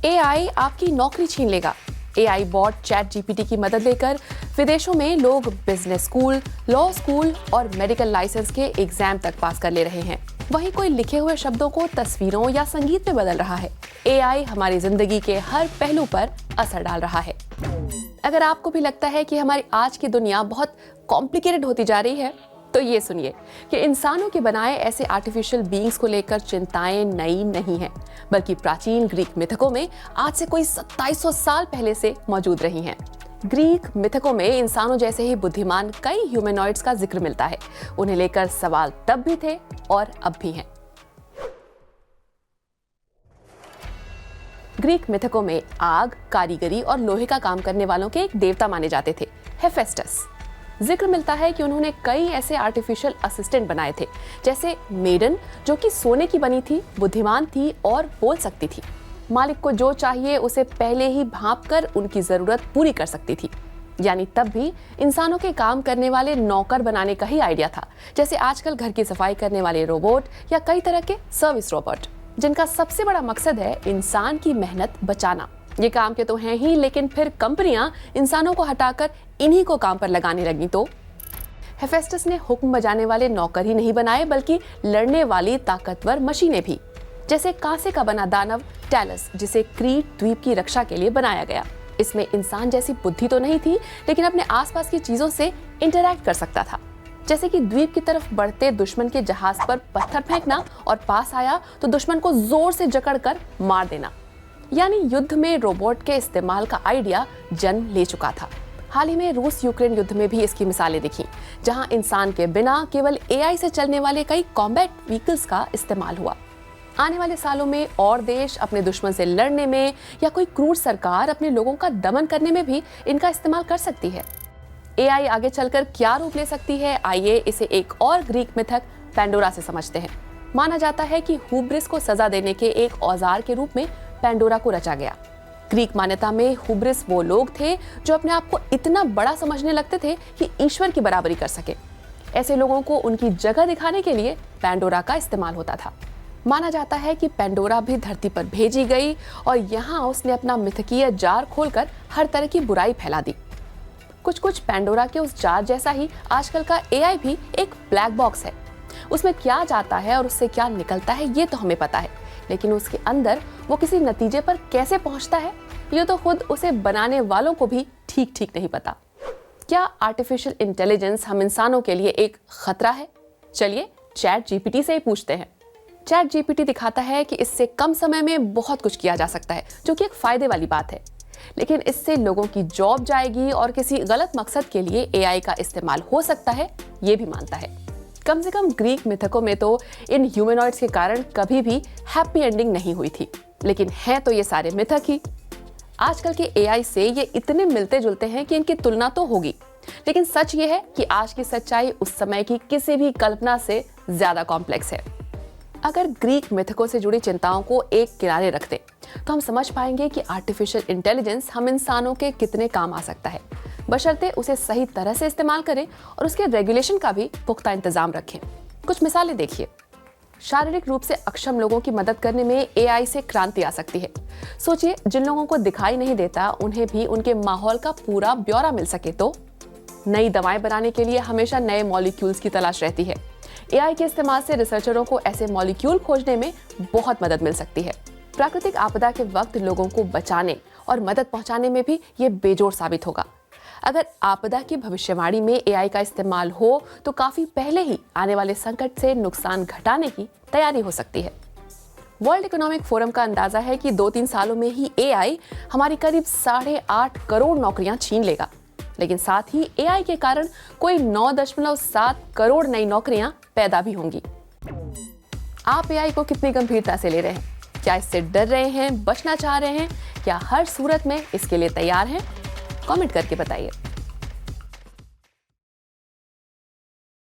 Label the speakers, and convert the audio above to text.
Speaker 1: AI आपकी नौकरी छीन लेगा। एआई बॉट चैट जीपीटी की मदद लेकर विदेशों में लोग बिजनेस स्कूल, लॉ स्कूल और मेडिकल लाइसेंस के एग्जाम तक पास कर ले रहे हैं। वहीं कोई लिखे हुए शब्दों को तस्वीरों या संगीत में बदल रहा है। एआई हमारी जिंदगी के हर पहलू पर असर डाल रहा है। अगर आपको भी लगता है कि हमारी आज की दुनिया बहुत कॉम्प्लिकेटेड होती जा रही है, तो ये सुनिए कि इंसानों के बनाए ऐसे आर्टिफिशियल बीइंग्स को लेकर चिंताएं नई नहीं हैं, बल्कि प्राचीन ग्रीक मिथकों में आज से कोई 2700 साल पहले से मौजूद रही हैं। ग्रीक मिथकों में इंसानों जैसे ही बुद्धिमान कई ह्यूमैनॉइड्स का जिक्र मिलता है। उन्हें लेकर सवाल तब भी थे और अब भी हैं। ग्रीक मिथकों में आग, कारीगरी और लोहे का काम करने वालों के एक देवता माने जाते थे, हेफेस्टस। जिक्र मिलता है कि उन्होंने कई ऐसे आर्टिफिशियल असिस्टेंट बनाए थे, जैसे मेडन, जो कि सोने की बनी थी, बुद्धिमान थी और बोल सकती थी। मालिक को जो चाहिए उसे पहले ही भांप कर उनकी जरूरत पूरी कर सकती थी। यानी तब भी इंसानों के काम करने वाले नौकर बनाने का ही आइडिया था, जैसे आजकल घर की सफाई करने वाले रोबोट या कई तरह के सर्विस रोबोट, जिनका सबसे बड़ा मकसद है इंसान की मेहनत बचाना। ये काम के तो हैं ही, लेकिन फिर कंपनियां इंसानों को हटाकर इन्हीं को काम पर लगाने लगी तो हेफेस्टस ने हुक्म बजाने वाले नौकर ही नहीं बनाए, बल्कि लड़ने वाली ताकतवर मशीनें भी, जैसे कांसे का बना दानव टैलस, जिसे क्रीट द्वीप की रक्षा के लिए बनाया गया। इसमें इंसान जैसी बुद्धि तो नहीं थी, लेकिन अपने आसपास की चीजों से इंटरैक्ट कर सकता था, जैसे कि द्वीप की तरफ बढ़ते दुश्मन के जहाज पर पत्थर फेंकना और पास आया तो दुश्मन को जोर से जकड़कर मार देना। यानी युद्ध में रोबोट के इस्तेमाल का आइडिया जन्म ले चुका था। हाल ही में रूस यूक्रेन युद्ध में भी इसकी मिसालें दिखी, जहां इंसान के बिना केवल एआई से चलने वाले कई कॉम्बैट व्हीकल्स का इस्तेमाल हुआ। आने वाले सालों में और देश अपने दुश्मन से लड़ने में या कोई क्रूर सरकार अपने लोगों का दमन करने में भी इनका इस्तेमाल कर सकती है। एआई आगे चलकर क्या रूप ले सकती है, आइए इसे एक और ग्रीक मिथक पेंडोरा से समझते हैं। माना जाता है कि हुब्रिस को सजा देने के एक औजार के रूप में पेंडोरा को रचा गया। ग्रीक मान्यता में हुब्रिस वो लोग थे जो अपने आप को इतना बड़ा समझने लगते थे कि ईश्वर की बराबरी कर सके। ऐसे लोगों को उनकी जगह दिखाने के लिए पेंडोरा का इस्तेमाल होता था। माना जाता है कि पेंडोरा भी धरती पर भेजी गई और यहाँ उसने अपना मिथकीय जार खोलकर हर तरह की बुराई फैला दी। कुछ पेंडोरा के उस जार जैसा ही आजकल का एआई भी एक ब्लैक बॉक्स है। उसमें क्या जाता है और उससे क्या निकलता है ये तो हमें पता है, लेकिन उसके अंदर वो किसी नतीजे पर कैसे पहुंचता है ये तो खुद उसे बनाने वालों को भी ठीक नहीं पता। क्या आर्टिफिशियल इंटेलिजेंस हम इंसानों के लिए एक खतरा है? चलिए चैट जीपीटी से ही पूछते हैं। चैट जीपीटी दिखाता है कि इससे कम समय में बहुत कुछ किया जा सकता है, जो कि एक फायदे वाली बात है, लेकिन इससे लोगों की जॉब जाएगी और किसी गलत मकसद के लिए एआई का इस्तेमाल हो सकता है, ये भी मानता है। कम से कम ग्रीक मिथकों में तो इन ह्यूमैनॉइड्स के कारण कभी भी हैप्पी एंडिंग नहीं हुई थी, लेकिन हैं तो ये सारे मिथक ही। आजकल के एआई से ये इतने मिलते जुलते हैं कि इनकी तुलना तो होगी, लेकिन सच ये है कि आज की सच्चाई उस समय की किसी भी कल्पना से ज्यादा कॉम्प्लेक्स है। अगर ग्रीक मिथकों से जुड़ी चिंताओं को एक किनारे रख दें, तो हम समझ पाएंगे कि आर्टिफिशियल इंटेलिजेंस हम इंसानों के कितने काम आ सकता है, बशर्ते उसे सही तरह से इस्तेमाल करें और उसके रेगुलेशन का भी पुख्ता इंतजाम रखें। कुछ मिसालें देखिए। शारीरिक रूप से अक्षम लोगों की मदद करने में एआई से क्रांति आ सकती है। सोचिए, जिन लोगों को दिखाई नहीं देता उन्हें भी उनके माहौल का पूरा ब्यौरा मिल सके तो। नई दवाएं बनाने के लिए हमेशा नए मॉलिक्यूल्स की तलाश रहती है। एआई के इस्तेमाल से रिसर्चरों को ऐसे मॉलिक्यूल खोजने में बहुत मदद मिल सकती है। प्राकृतिक आपदा के वक्त लोगों को बचाने और मदद पहुंचाने में भी ये बेजोड़ साबित होगा। अगर आपदा की भविष्यवाणी में एआई का इस्तेमाल हो तो काफी पहले ही आने वाले संकट से नुकसान घटाने की तैयारी हो सकती है। वर्ल्ड इकोनॉमिक फोरम का अंदाजा है कि 2-3 सालों में ही एआई हमारी करीब 8.5 करोड़ नौकरियां छीन लेगा, लेकिन साथ ही एआई के कारण कोई 9.7 करोड़ नई नौकरियां पैदा भी होंगी। आप एआई को कितनी गंभीरता से ले रहे हैं? क्या इससे डर रहे हैं, बचना चाह रहे हैं, या हर सूरत में इसके लिए तैयार हैं? कमेंट करके बताइए।